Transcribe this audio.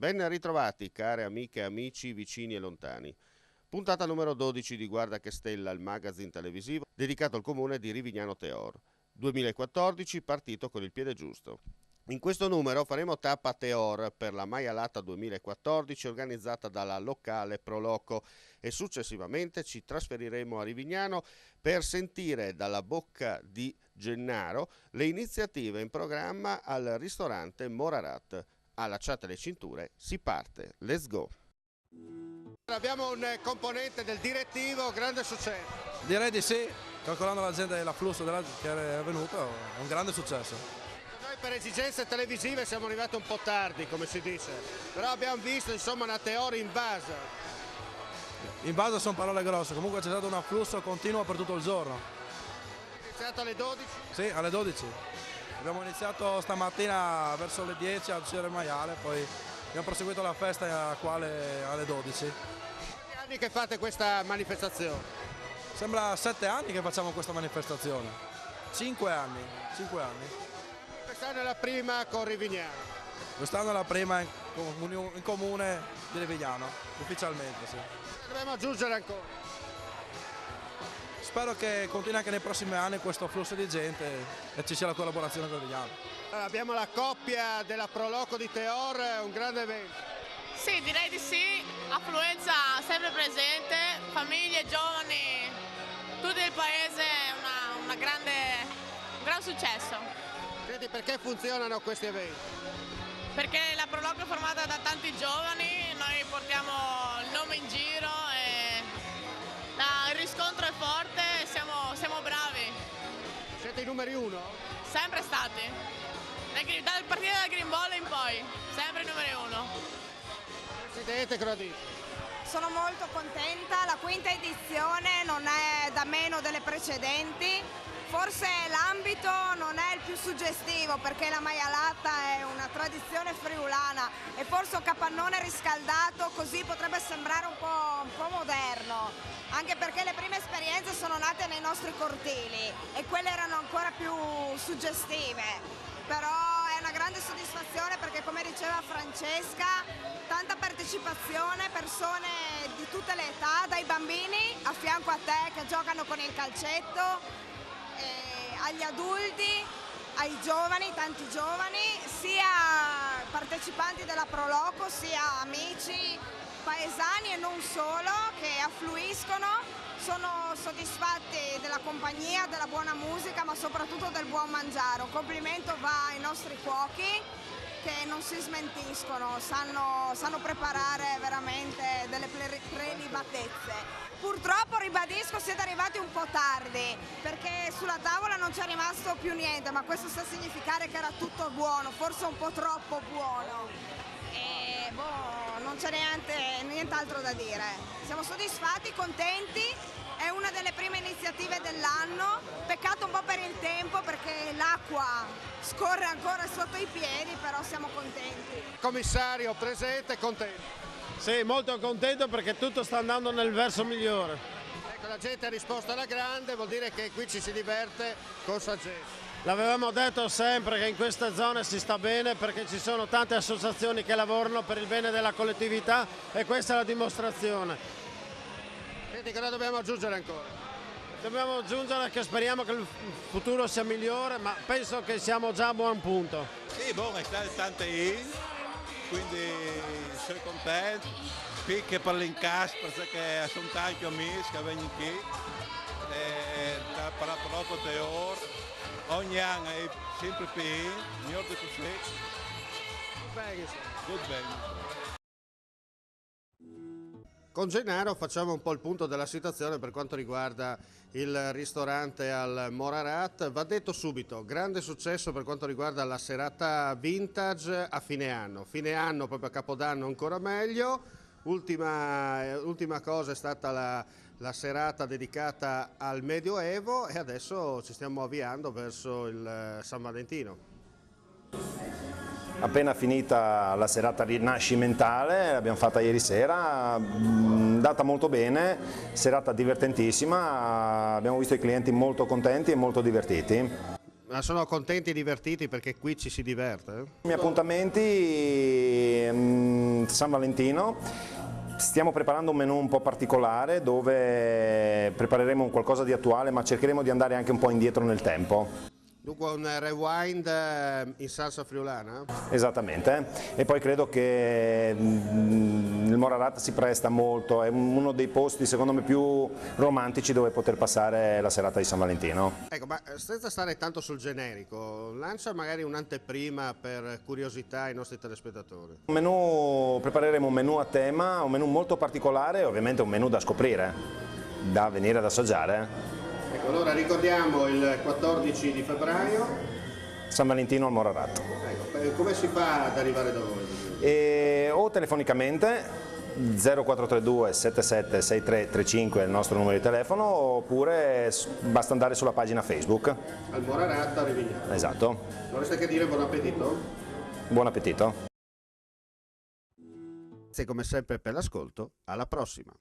Ben ritrovati, care amiche, amici, vicini e lontani. Puntata numero 12 di Guarda che Stella, il magazine televisivo dedicato al comune di Rivignano Teor. 2014, partito con il piede giusto. In questo numero faremo tappa a Teor per la Maialata 2014 organizzata dalla locale Proloco e successivamente ci trasferiremo a Rivignano per sentire dalla bocca di Gennaro le iniziative in programma al ristorante Morarat. Allacciate le cinture, si parte, let's go! Abbiamo un componente del direttivo, grande successo. Direi di sì, calcolando la gente e l'afflusso che è venuto, è un grande successo. Noi per esigenze televisive siamo arrivati un po' tardi, come si dice, però abbiamo visto insomma una Teor invasa. Invasa sono parole grosse, comunque c'è stato un afflusso continuo per tutto il giorno. È iniziato alle 12? Sì, alle 12. Abbiamo iniziato stamattina verso le 10 a uscire il maiale, poi abbiamo proseguito la festa alle 12. Quanti anni che fate questa manifestazione? Sembra 7 anni che facciamo questa manifestazione. 5 anni. Quest'anno è la prima con Rivignano. Quest'anno è la prima in comune di Rivignano, ufficialmente, sì. Dobbiamo aggiungere ancora. Spero che continui anche nei prossimi anni questo flusso di gente e ci sia la collaborazione con Rivignano. Allora, abbiamo la coppia della Proloco di Teor, un grande evento. Sì, direi di sì, affluenza sempre presente, famiglie, giovani, tutto il paese, un gran successo. Senti, perché funzionano questi eventi? Perché la Proloco è formata da tanti giovani, noi portiamo il nome in giro e il riscontro è forte, siamo bravi. Siete i numeri uno? Sempre stati, dal partito del Green Ball in poi, sempre i numeri uno. Presidente, cosa dici? Sono molto contenta, la quinta edizione non è da meno delle precedenti, forse l'ambito non è il più suggestivo perché la maialata è una tradizione friulana e forse un capannone riscaldato così potrebbe sembrare un po' moderno, anche perché le prime esperienze sono nate nei nostri cortili e quelle erano ancora più suggestive. Però è una grande soddisfazione perché, come diceva Francesca, tanta partecipazione, persone di tutte le età, dai bambini a fianco a te che giocano con il calcetto, agli adulti, ai giovani, tanti giovani, sia partecipanti della Proloco, sia amici, paesani e non solo, che affluiscono. Sono soddisfatti della compagnia, della buona musica, ma soprattutto del buon mangiare. Un complimento va ai nostri cuochi che non si smentiscono, sanno preparare veramente delle prelibatezze. Purtroppo, ribadisco, siete arrivati un po' tardi perché sulla tavola non c'è rimasto più niente, ma questo sta a significare che era tutto buono, forse un po' troppo buono. E non c'è nient'altro da dire. Siamo soddisfatti, contenti. È una delle prime iniziative dell'anno, peccato un po' per il tempo perché l'acqua scorre ancora sotto i piedi, però siamo contenti. Commissario presente, contento? Sì, molto contento perché tutto sta andando nel verso migliore. Ecco, la gente ha risposto alla grande, vuol dire che qui ci si diverte con saggezza. L'avevamo detto sempre che in queste zone si sta bene perché ci sono tante associazioni che lavorano per il bene della collettività e questa è la dimostrazione. Senti, cosa dobbiamo aggiungere ancora? Dobbiamo aggiungere che speriamo che il futuro sia migliore, ma penso che siamo già a buon punto. Sì, buon, è tante in, quindi sono contento, perché per l'incasso, perché sono tanti amici che vengono qui, e per la Proloco Teor, ogni anno è sempre più in, miglior di così. Tutto bene. Con Gennaro facciamo un po' il punto della situazione per quanto riguarda il ristorante al Morarat. Va detto subito, grande successo per quanto riguarda la serata vintage a fine anno proprio a Capodanno ancora meglio. Ultima cosa è stata la serata dedicata al Medioevo e adesso ci stiamo avviando verso il San Valentino. Appena finita la serata rinascimentale, l'abbiamo fatta ieri sera, andata molto bene, serata divertentissima, abbiamo visto i clienti molto contenti e molto divertiti. Ma sono contenti e divertiti perché qui ci si diverte? I miei appuntamenti, San Valentino, stiamo preparando un menù un po' particolare dove prepareremo qualcosa di attuale, ma cercheremo di andare anche un po' indietro nel tempo. Dunque un rewind in salsa friulana? Esattamente, e poi credo che il Morarat si presta molto, è uno dei posti secondo me più romantici dove poter passare la serata di San Valentino. Ecco, ma senza stare tanto sul generico, lancia magari un'anteprima per curiosità ai nostri telespettatori. Prepareremo un menù a tema, un menù molto particolare e ovviamente un menù da scoprire, da venire ad assaggiare. Ecco, allora ricordiamo il 14 di febbraio. San Valentino al Morarat. Ecco, come si fa ad arrivare da voi? O telefonicamente 0432 77 6335 è il nostro numero di telefono, oppure basta andare sulla pagina Facebook. Al Morarat a Rivignano. Esatto. Non resta che dire buon appetito? Buon appetito. Grazie come sempre per l'ascolto, alla prossima!